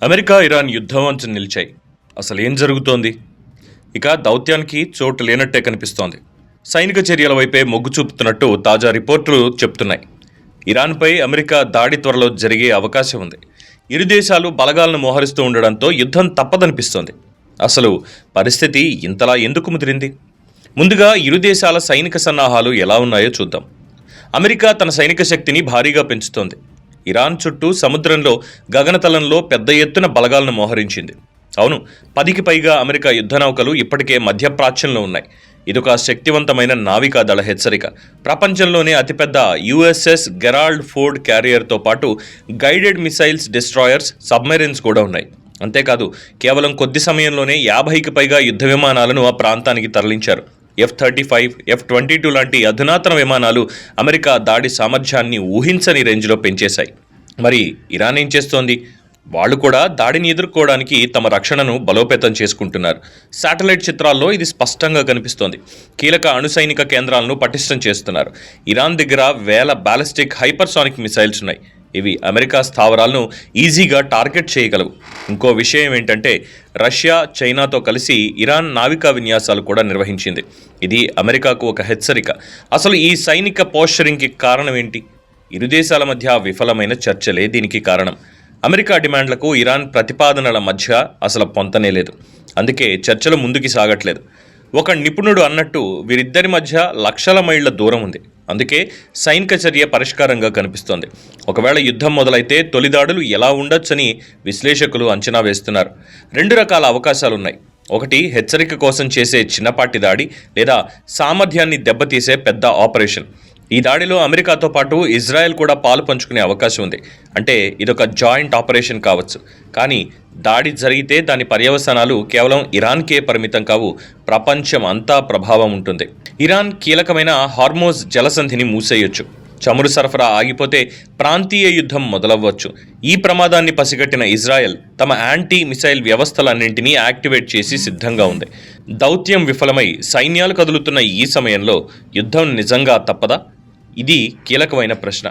America Iran యుద్ధం అంచు నిలిచాయి. అసలు ఏం జరుగుతోంది? ఇక దౌత్యానికి చోటు లేనట్టే కనిపిస్తోంది. సైనిక చర్యల వైపే మొగ్గు చూపుతున్నట్టు తాజా రిపోర్టులు చెప్తున్నాయి. ఇరాన్పై అమెరికా దాడి త్వరలో జరిగే అవకాశం ఉంది. ఇరు దేశాలు బలగాలను మోహరిస్తూ ఉండడంతో యుద్ధం తప్పదనిపిస్తోంది. అసలు పరిస్థితి ఇంతలా ఎందుకు ముదిరింది? ముందుగా ఇరు దేశాల సైనిక సన్నాహాలు ఎలా ఉన్నాయో చూద్దాం. అమెరికా తన సైనిక శక్తిని భారీగా పెంచుతోంది. ఇరాన్ చుట్టూ సముద్రంలో గగనతలంలో పెద్ద ఎత్తున బలగాలను మోహరించింది. అవును, 10కి పైగా అమెరికా యుద్ధ నౌకలు ఇప్పటికే మధ్యప్రాచ్యంలో ఉన్నాయి. ఇదొక శక్తివంతమైన నావికా దళ హెచ్చరిక. ప్రపంచంలోనే అతిపెద్ద యుఎస్ఎస్ గెరాల్డ్ ఫోర్డ్ క్యారియర్తో పాటు గైడెడ్ మిసైల్స్, డిస్ట్రాయర్స్, సబ్మెరైన్స్ కూడా ఉన్నాయి. అంతేకాదు, కేవలం కొద్ది సమయంలోనే 50కి పైగా యుద్ధ విమానాలను ఆ ప్రాంతానికి తరలించారు. F-35, F-22 లాంటి అధునాతన విమానాలు అమెరికా దాడి సామర్థ్యాన్ని ఊహించని రేంజ్లో పెంచేశాయి. మరి ఇరాన్ ఏం చేస్తోంది? వాళ్ళు కూడా దాడిని ఎదుర్కోవడానికి తమ రక్షణను బలోపేతం చేసుకుంటున్నారు. శాటిలైట్ చిత్రాల్లో ఇది స్పష్టంగా కనిపిస్తోంది. కీలక అణుసైనిక కేంద్రాలను పటిష్టం చేస్తున్నారు. ఇరాన్ దగ్గర వేల బాలిస్టిక్ హైపర్సానిక్ మిసైల్స్ ఉన్నాయి. ఇవి అమెరికా స్థావరాలను ఈజీగా టార్గెట్ చేయగలవు. ఇంకో విషయం ఏంటంటే, రష్యా, చైనాతో కలిసి ఇరాన్ నావికా విన్యాసాలు కూడా నిర్వహించింది. ఇది అమెరికాకు ఒక హెచ్చరిక. అసలు ఈ సైనిక పోస్చరింగ్కి కారణం ఏంటి? ఇరు దేశాల మధ్య విఫలమైన చర్చలే దీనికి కారణం. అమెరికా డిమాండ్లకు ఇరాన్ ప్రతిపాదనల మధ్య అసలు పొంతనే లేదు. అందుకే చర్చలు ముందుకు సాగట్లేదు. ఒక నిపుణుడు అన్నట్టు వీరిద్దరి మధ్య లక్షల మైళ్ల దూరం ఉంది. అందుకే సైనిక చర్య పరిష్కారంగా కనిపిస్తోంది. ఒకవేళ యుద్ధం మొదలైతే తొలిదాడులు ఎలా ఉండొచ్చని విశ్లేషకులు అంచనా వేస్తున్నారు. 2 రకాల అవకాశాలున్నాయి. ఒకటి, హెచ్చరిక కోసం చేసే చిన్నపాటి దాడి, లేదా సామర్థ్యాన్ని దెబ్బతీసే పెద్ద ఆపరేషన్. ఈ దాడిలో అమెరికాతో పాటు ఇజ్రాయెల్ కూడా పాలు పంచుకునే అవకాశం ఉంది. అంటే ఇదొక జాయింట్ ఆపరేషన్ కావచ్చు. కానీ దాడి జరిగితే దాని పర్యవసానాలు కేవలం ఇరాన్కే పరిమితం కావు, ప్రపంచం అంతా ప్రభావం ఉంటుంది. ఇరాన్ కీలకమైన హార్మోజ్ జలసంధిని మూసేయొచ్చు. చమురు సరఫరా ఆగిపోతే ప్రాంతీయ యుద్ధం మొదలవ్వచ్చు. ఈ ప్రమాదాన్ని పసిగట్టిన ఇజ్రాయెల్ తమ యాంటీ మిసైల్ వ్యవస్థలన్నింటినీ యాక్టివేట్ చేసి సిద్ధంగా ఉంది. దౌత్యం విఫలమై సైన్యాలు కదులుతున్న ఈ సమయంలో యుద్ధం నిజంగా తప్పదా? ఇది కీలకమైన ప్రశ్న.